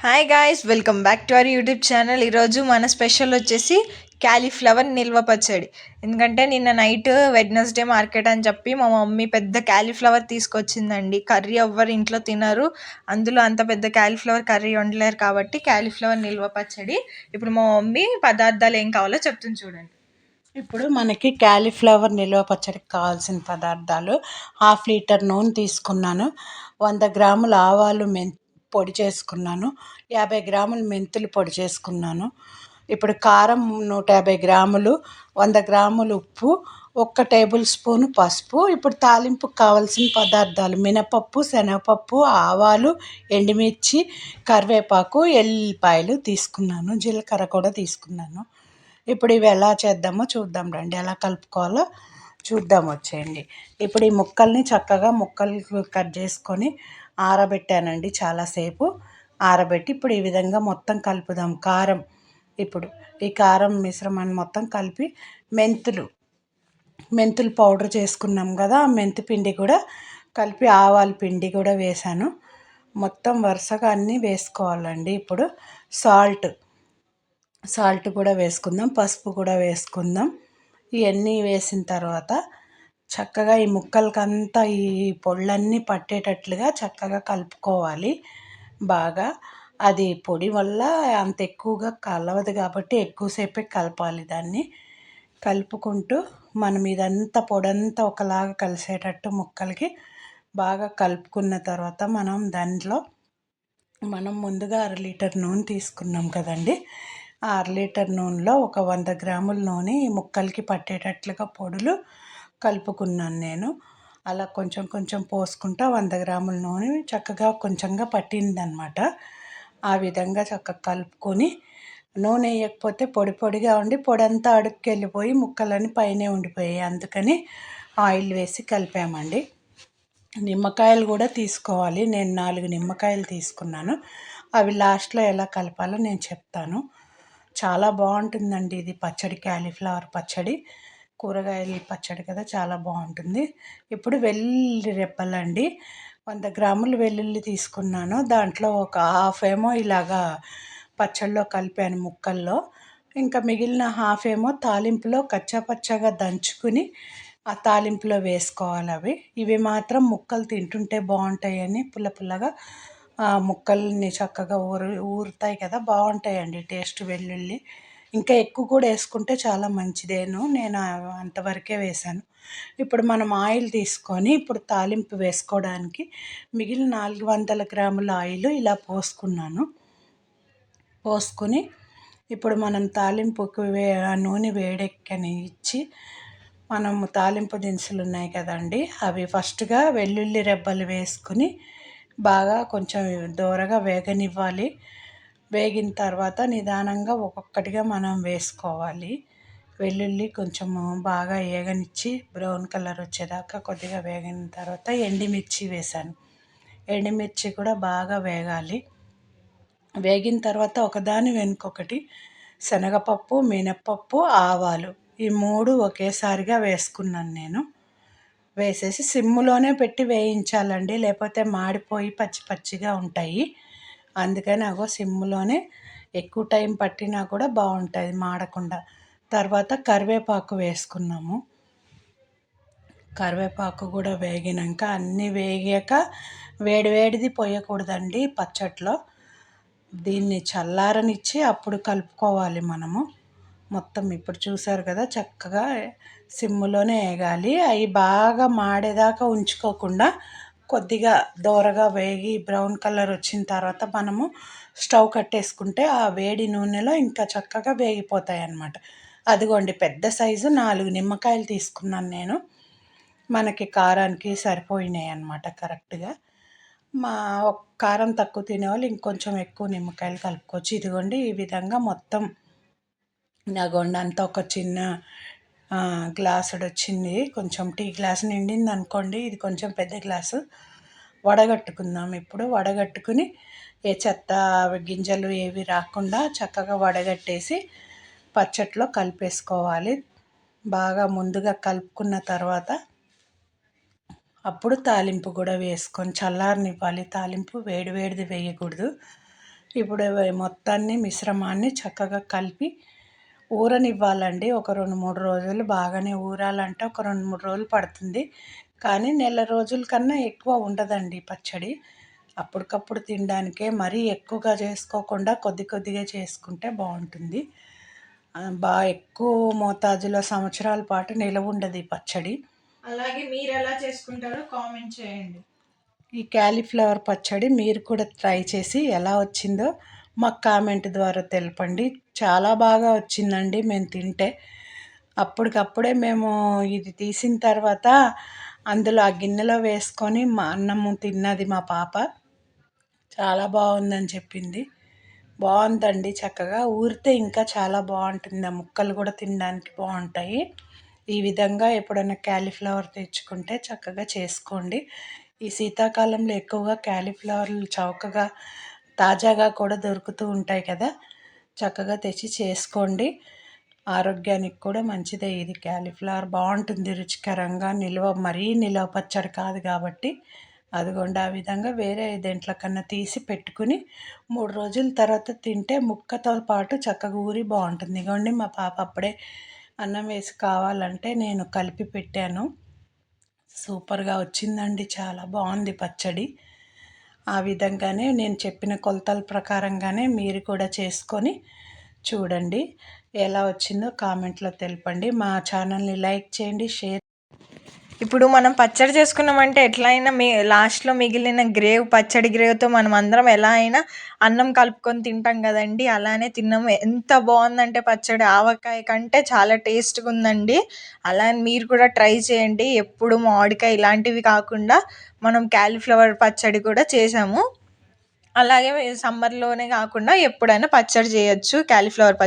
Hi guys, welcome back to our YouTube channel. ఈరోజు మన special వచ్చేసి క్యాలీఫ్లవర్ నిల్వ పచ్చడి. ఎందుకంటే నిన్న నైట్ వెడ్నెస్డే మార్కెట్ అని చెప్పి మా మమ్మీ పెద్ద క్యాలీఫ్లవర్ తీసుకొచ్చిందండి. కర్రీ ఎవ్వరు ఇంట్లో తినరు, అందులో అంత పెద్ద క్యాలీఫ్లవర్ కర్రీ వండలేరు కాబట్టి క్యాలీఫ్లవర్ నిల్వ పచ్చడి. ఇప్పుడు మా మమ్మీ పదార్థాలు ఏం కావాలో చెప్తుంది చూడండి. ఇప్పుడు మనకి క్యాలీఫ్లవర్ నిల్వ పచ్చడికి కావాల్సిన పదార్థాలు: 1/2 లీటర్ నూనె తీసుకున్నాను, 100 గ్రాముల ఆవాలు పొడి చేసుకున్నాను, 50 గ్రాములు మెంతులు పొడి చేసుకున్నాను. ఇప్పుడు కారం 150 గ్రాములు, 100 గ్రాములు ఉప్పు, 1 టేబుల్ స్పూన్ పసుపు. ఇప్పుడు తాలింపుకు కావాల్సిన పదార్థాలు: మినపప్పు, శనగపప్పు, ఆవాలు, ఎండుమిర్చి, కరివేపాకు, ఎల్లిపాయలు తీసుకున్నాను, జీలకర్ర కూడా తీసుకున్నాను. ఇప్పుడు ఇవి ఎలా చేద్దామో చూద్దాం రండి. ఎలా కలుపుకోవాలో చూద్దాం వచ్చేయండి. ఇప్పుడు ఈ ముక్కల్ని చక్కగా ముక్కలు కట్ చేసుకొని ఆరబెట్టానండి. చాలాసేపు ఆరబెట్టి ఇప్పుడు ఈ విధంగా మొత్తం కలుపుదాం. కారం, ఇప్పుడు ఈ కారం మిశ్రమాన్ని మొత్తం కలిపి మెంతులు పౌడర్ చేసుకున్నాం కదా, ఆ మెంతి పిండి కూడా కలిపి, ఆవాల పిండి కూడా వేసాను. మొత్తం వరుసగా అన్నీ వేసుకోవాలండి. ఇప్పుడు సాల్ట్ కూడా వేసుకుందాం, పసుపు కూడా వేసుకుందాం. ఇవన్నీ వేసిన తర్వాత చక్కగా ఈ ముక్కలకంతా ఈ పొళ్ళన్నీ పట్టేటట్లుగా చక్కగా కలుపుకోవాలి బాగా. అది పొడి వల్ల అంత ఎక్కువగా కలవదు కాబట్టి ఎక్కువసేపే కలపాలి. దాన్ని కలుపుకుంటూ మనం ఇదంతా పొడంతా ఒకలాగా కలిసేటట్టు ముక్కలకి బాగా కలుపుకున్న తర్వాత మనం ముందుగా 1/2 లీటర్ నూనె తీసుకున్నాం కదండి. ఆ 1/2 లీటర్ నూనెలో ఒక 100 గ్రాముల నూనె ఈ ముక్కలకి పట్టేటట్లుగా పొడులు కలుపుకున్నాను నేను. అలా కొంచెం కొంచెం పోసుకుంటా 100 గ్రాముల నూనె చక్కగా కొంచెంగా పట్టిందనమాట. ఆ విధంగా చక్కగా కలుపుకొని, నూనె వేయకపోతే పొడి పొడిగా ఉండి పొడంతా అడుక్కి వెళ్ళిపోయి ముక్కలని పైనే ఉండిపోయాయి. అందుకని ఆయిల్ వేసి కలిపామండి. నిమ్మకాయలు కూడా తీసుకోవాలి. నేను 4 నిమ్మకాయలు తీసుకున్నాను. అవి లాస్ట్లో ఎలా కలపాలో నేను చెప్తాను. చాలా బాగుంటుందండి ఇది పచ్చడి, క్యాలీఫ్లవర్ పచ్చడి. కూరగాయల పచ్చడి కదా, చాలా బాగుంటుంది. ఇప్పుడు వెల్లుల్లి రెబ్బలండి, 100 గ్రాములు వెల్లుల్లి తీసుకున్నాను. దాంట్లో ఒక హాఫ్ ఏమో ఇలాగా పచ్చడిలో కలిపాను ముక్కల్లో, ఇంకా మిగిలిన హాఫ్ ఏమో తాలింపులో కచ్చాపచ్చాగా దంచుకుని ఆ తాలింపులో వేసుకోవాలి. ఇవి మాత్రం ముక్కలు తింటుంటే బాగుంటాయని పుల్ల పుల్లగా ముక్కల్ని చక్కగా ఊరుతాయి కదా, బాగుంటాయండి టేస్ట్. వెల్లుల్లి ఇంకా ఎక్కువ కూడా వేసుకుంటే చాలా మంచిదేను. నేను అంతవరకే వేశాను. ఇప్పుడు మనం ఆయిల్ తీసుకొని ఇప్పుడు తాలింపు వేసుకోవడానికి మిగిలిన 400 గ్రాముల ఆయిల్ ఇలా పోసుకొని ఇప్పుడు మనం తాలింపుకు ఆ నూనె వేడెక్కనిచ్చి, మనము తాలింపు దినుసులు ఉన్నాయి కదండి, అవి ఫస్ట్గా వెల్లుల్లి రెబ్బలు వేసుకుని బాగా కొంచెం దోరగా వేగనివ్వాలి. వేగిన తర్వాత నిదానంగా ఒక్కొక్కటిగా మనం వేసుకోవాలి. వెల్లుల్లి కొంచెము బాగా వేగనిచ్చి బ్రౌన్ కలర్ వచ్చేదాకా కొద్దిగా వేగిన తర్వాత ఎండుమిర్చి వేసాను. ఎండుమిర్చి కూడా బాగా వేగాలి. వేగిన తర్వాత ఒకదాని వెనుకొకటి శనగపప్పు, మినప్పప్పు, ఆవాలు, ఈ 3 ఒకేసారిగా వేసుకున్నాను నేను. వేసేసి సిమ్లోనే పెట్టి వేయించాలండి, లేకపోతే మాడిపోయి పచ్చి పచ్చిగా ఉంటాయి. అందుకని సిమ్లోనే, ఎక్కువ టైం పట్టినా కూడా బాగుంటుంది మాడకుండా. తర్వాత కరివేపాకు వేసుకున్నాము. కరివేపాకు కూడా వేగినాక, అన్నీ వేగాక వేడివేడిది పోయకూడదండి పచ్చట్లో. దీన్ని చల్లారనిచ్చి అప్పుడు కలుపుకోవాలి మనము మొత్తం. ఇప్పుడు చూసారు కదా, చక్కగా సిమ్లోనే వేగాలి. అవి బాగా మాడేదాకా ఉంచుకోకుండా కొద్దిగా దోరగా వేగి బ్రౌన్ కలర్ వచ్చిన తర్వాత మనము స్టవ్ కట్టేసుకుంటే ఆ వేడి నూనెలో ఇంకా చక్కగా వేగిపోతాయి అన్నమాట. అదిగోండి, పెద్ద సైజు 4 నిమ్మకాయలు తీసుకున్నాను నేను. మనకి కారానికి సరిపోయినాయి అన్నమాట కరెక్ట్గా. కారం తక్కువ తినేవాళ్ళు ఇంకొంచెం ఎక్కువ నిమ్మకాయలు కలుపుకోవచ్చు. ఇదిగోండి, ఈ విధంగా మొత్తం నాగోండి అంతా ఒక చిన్న గ్లాసుడు వచ్చింది. కొంచెం టీ గ్లాసు నిండింది అనుకోండి, ఇది కొంచెం పెద్ద గ్లాసు. వడగట్టుకుందాం. ఇప్పుడు వడగట్టుకుని ఏ చెత్త గింజలు ఏవి రాకుండా చక్కగా వడగట్టేసి పచ్చట్లో కలిపేసుకోవాలి. బాగా ముందుగా కలుపుకున్న తర్వాత అప్పుడు తాలింపు కూడా వేసుకొని చల్లారనివ్వాలి. తాలింపు వేడివేడిది వేయకూడదు. ఇప్పుడు మొత్తాన్ని మిశ్రమాన్ని చక్కగా కలిపి ఊరనివ్వాలండి. ఒక 2-3 రోజులు బాగానే ఊరాలంటే ఒక 2-3 రోజులు పడుతుంది. కానీ నెల రోజుల కన్నా ఎక్కువ ఉండదండి పచ్చడి. అప్పటికప్పుడు తినడానికే, మరీ ఎక్కువగా చేసుకోకుండా కొద్ది కొద్దిగా చేసుకుంటే బాగుంటుంది. ఎక్కువ మోతాదులో సంవత్సరాల పాటు నిలవ ఉండదు ఈ పచ్చడి. అలాగే మీరు ఎలా చేసుకుంటారో కామెంట్ చేయండి. ఈ క్యాలీఫ్లవర్ పచ్చడి మీరు కూడా ట్రై చేసి ఎలా వచ్చిందో మాకు కామెంట్ ద్వారా తెలపండి. చాలా బాగా వచ్చిందండి మేము తింటే. అప్పటికప్పుడే మేము ఇది తీసిన తర్వాత అందులో ఆ గిన్నెలో వేసుకొని మా అన్నము తిన్నది మా పాప. చాలా బాగుందని చెప్పింది. బాగుందండి, చక్కగా ఊరితే ఇంకా చాలా బాగుంటుంది. ఆ ముక్కలు కూడా తినడానికి బాగుంటాయి. ఈ విధంగా ఎప్పుడైనా క్యాలీఫ్లవర్ తెచ్చుకుంటే చక్కగా చేసుకోండి. ఈ శీతాకాలంలో ఎక్కువగా క్యాలీఫ్లవర్లు చౌకగా తాజాగా కూడా దొరుకుతూ ఉంటాయి కదా, చక్కగా తెచ్చి చేసుకోండి. ఆరోగ్యానికి కూడా మంచిదే. ఇది క్యాలీఫ్లవర్ బాగుంటుంది రుచికరంగా. మరీ నిల్వ పచ్చడి కాదు కాబట్టి అదిగోండి ఆ విధంగా వేరే దేంట్లో కన్నా తీసి పెట్టుకుని 3 రోజుల తర్వాత తింటే ముక్కతో పాటు చక్కగా ఊరి బాగుంటుంది. ఇగోండి మా పాప అప్పుడే అన్నం వేసి కావాలంటే నేను కలిపి పెట్టాను. సూపర్గా వచ్చిందండి, చాలా బాగుంది పచ్చడి. ఆ విధంగానే నేను చెప్పిన కొలతల ప్రకారంగానే మీరు కూడా చేసుకొని చూడండి. ఎలా వచ్చిందో కామెంట్లో తెలపండి. మా ఛానల్ని లైక్ చేయండి, షేర్. ఇప్పుడు మనం పచ్చడి చేసుకున్నామంటే ఎట్లా అయినా లాస్ట్లో మిగిలిన పచ్చడి గ్రేవ్తో మనం అందరం ఎలా అయినా అన్నం కలుపుకొని తింటాం కదండి. అలానే తిన్నాము. ఎంత బాగుందంటే పచ్చడి ఆవకాయ కంటే చాలా టేస్ట్గా ఉందండి. అలా మీరు కూడా ట్రై చేయండి. ఎప్పుడు మామిడికాయ ఇలాంటివి కాకుండా మనం క్యాలీఫ్లవర్ పచ్చడి కూడా చేసాము. అలాగే సమ్మర్లోనే కాకుండా ఎప్పుడైనా పచ్చడి చేయొచ్చు క్యాలీఫ్లవర్ పచ్చడి.